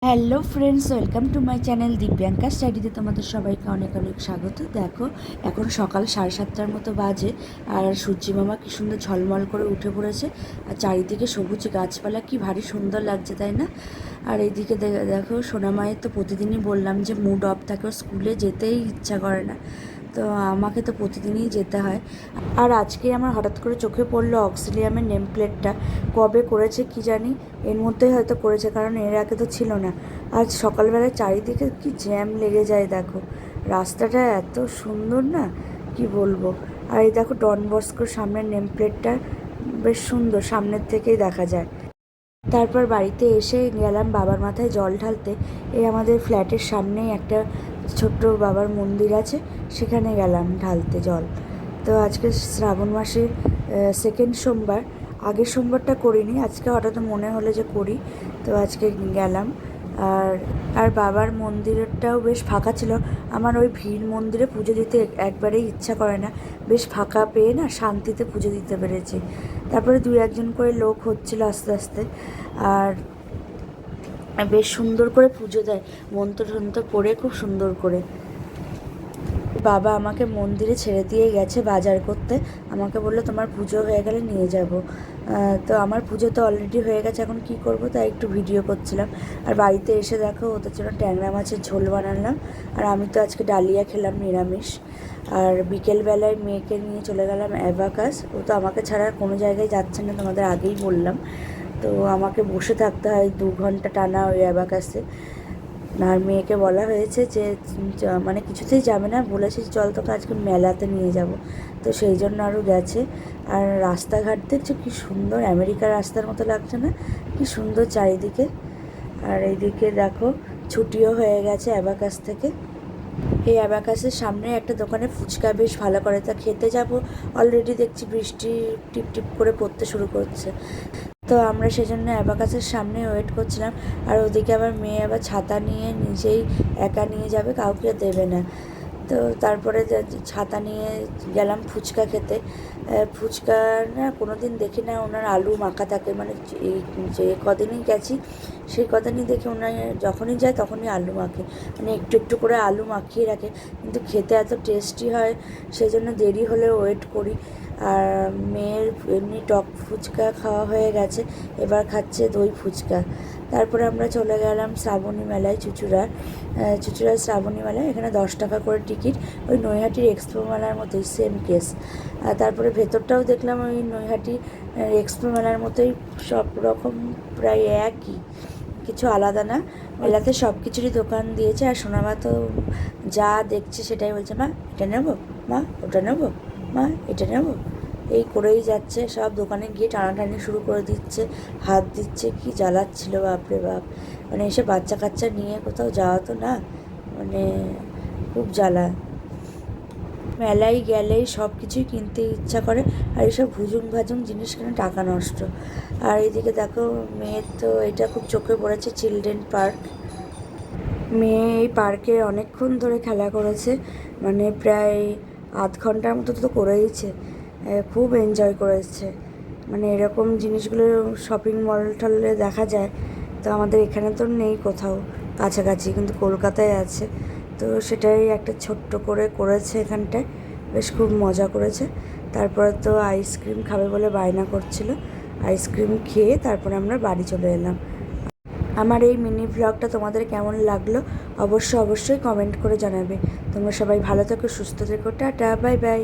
Hello friends, welcome to my channel Divyanka স্টাডিতে তোমাদের সবাইকে অনেক অনেক স্বাগত। দেখো, এখন সকাল 7:30টার মতো বাজে, আর সূর্যি মামা কী সুন্দর ঝলমল করে উঠে পড়েছে, আর চারিদিকে সবুজ গাছপালা কি ভারী সুন্দর লাগছে, তাই না? আর এইদিকে দেখো, সোনামায়ের তো প্রতিদিনই বললাম যে মুড অফ থাকে, ওর স্কুলে যেতেই ইচ্ছা করে না, তো আমাকে তো প্রতিদিনই যেতে হয়। আর আজকে আমার হঠাৎ করে চোখে পড়লো অক্সিলিয়ামের নেম প্লেটটা, কবে করেছে কি জানি, এর মধ্যেই হয়তো করেছে, কারণ এর আগে তো ছিল না। আজ সকালবেলায় চারিদিকে কি জ্যাম লেগে যায়, দেখো রাস্তাটা এত সুন্দর না, কি বলবো। আর এই দেখো, ডন বস্কোর সামনের নেম প্লেটটা বেশ সুন্দর, সামনের থেকেই দেখা যায়। তারপর বাড়িতে এসে গেলাম বাবার মাথায় জল ঢালতে। এই আমাদের ফ্ল্যাটের সামনেই একটা ছোট্ট বাবার মন্দির আছে, সেখানে গেলাম ঢালতে জল। তো আজকে শ্রাবণ মাসের সেকেন্ড সোমবার, আগের সোমবারটা করিনি, আজকে হঠাৎ মনে হলো যে করি, তো আজকে গেলাম। আর আর বাবার মন্দিরটাও বেশ ফাঁকা ছিল। আমার ওই ভিড় মন্দিরে পুজো দিতে একবারেই ইচ্ছা করে না, বেশ ফাঁকা পেয়ে না শান্তিতে পুজো দিতে পেরেছি। তারপরে 2-1 জন করে লোক হচ্ছিল আস্তে আস্তে, আর বেশ সুন্দর করে পুজো দেয়, মন্ত্র টন্ত্র পড়ে খুব সুন্দর করে। বাবা আমাকে মন্দিরে ছেড়ে দিয়ে গেছে বাজার করতে, আমাকে বললো তোমার পুজো হয়ে গেলে নিয়ে যাব। তো আমার পুজো তো অলরেডি হয়ে গেছে, এখন কি করব, তাই একটু ভিডিও করছিলাম। আর বাড়িতে এসে দেখো, ওদের জন্য ট্যাংরা মাছের ঝোল বানালাম, আর আমি তো আজকে ডালিয়া খেলাম নিরামিষ। আর বিকেলবেলায় মেয়েকে নিয়ে চলে গেলাম অ্যাবাকাস, ও তো আমাকে ছাড়া কোনো জায়গায় যাচ্ছে না, তোমাদের আগেই বললাম। তো আমাকে বসে থাকতে হয় 2 ঘন্টা টানা ওই অ্যাবাকাসে। আর মেয়েকে বলা হয়েছে যে মানে কিছুতেই যাবে না, বলেছে চল তোকে আজকে মেলাতে নিয়ে যাব, তো সেই জন্য আরও গেছে। আর রাস্তাঘাট দেখছো কি সুন্দর, আমেরিকার রাস্তার মতো লাগছে না, কি সুন্দর চারিদিকে। আর এইদিকে দেখো, ছুটিও হয়ে গেছে অ্যাবাকাস থেকে। এই অ্যাবাকাসের সামনে একটা দোকানে ফুচকা বেশ ভালো করে, তা খেতে যাব। অলরেডি দেখছি বৃষ্টি টিপ টিপ করে পড়তে শুরু করছে, তো আমরা সেজন্য অ্যাবাকাসের সামনে ওয়েট করছিলাম। আর ওদিকে আবার মেয়ে আবার ছাতা নিয়ে নিজেই একা নিয়ে যাবে, কাউকে দেবে না। তো তারপরে ছাতা নিয়ে গেলাম ফুচকা খেতে। ফুচকা না কোনো দিন দেখি না ওনার আলু মাখা থাকে, মানে এই যে কদিনই গেছি সেই কদিনই দেখি ওনার যখনই যায় তখনই আলু মাখে, মানে একটু একটু করে আলু মাখিয়ে রাখে, কিন্তু খেতে এত টেস্টি হয়, সেই জন্য দেরি হলে ওয়েট করি। আর মেয়ের এমনি টক ফুচকা খাওয়া হয়ে গেছে, এবার খাচ্ছে দই ফুচকা। তারপরে আমরা চলে গেলাম শ্রাবণী মেলায়, চুচুড়ার শ্রাবণী মেলায়। এখানে 10 টাকা করে টিকিট, ওই নৈহাটির এক্সপো মেলার মতোই সেম কেস। আর তারপরে ভেতরটাও দেখলাম ওই নৈহাটি এক্সপো মেলার মতোই, সব রকম প্রায় একই, কিছু আলাদা না। মেলাতে সব কিছুরই দোকান দিয়েছে, আর সোনামা তো যা দেখছে সেটাই বলছে, মা এটা নেবো, মা ওটা নেবো, মা এটা নেবো, এই করেই যাচ্ছে। সব দোকানে গিয়ে টানাটানি শুরু করে দিচ্ছে, হাত দিচ্ছে, কি জ্বালাচ্ছিল বাপরে বাপ। মানে এসে বাচ্চা কাচ্চা নিয়ে কোথাও যাওয়া তো না, মানে খুব জ্বালা। মেলায় গেলেই সব কিছুই কিনতে ইচ্ছা করে, আর এইসব ভুজুং ভাজুং জিনিস কিনে টাকা নষ্ট। আর এইদিকে দেখো, মেয়ের তো এটা খুব চোখে পড়েছে, চিলড্রেন পার্ক। মেয়ে এই পার্কে অনেকক্ষণ ধরে খেলা করেছে, মানে প্রায় আধ ঘন্টার মতো তো করেইছে, খুব এনজয় করেছে। মানে এরকম জিনিসগুলো শপিং মল টলে দেখা যায়, তো আমাদের এখানে তো নেই কোথাও কাছাকাছি, কিন্তু কলকাতায় আছে। তো সেটাই একটা ছোট্ট করে করেছে এখানটায়, বেশ খুব মজা করেছে। তারপরে তো আইসক্রিম খাবে বলে বায়না করছিল, আইসক্রিম খেয়ে তারপরে আমরা বাড়ি চলে এলাম। আমার এই মিনি ভ্লগটা তোমাদের কেমন লাগলো অবশ্যই কমেন্ট করে জানাবে। তোমরা সবাই ভালো থেকো, সুস্থ থেকো, টাটা, বাই বাই।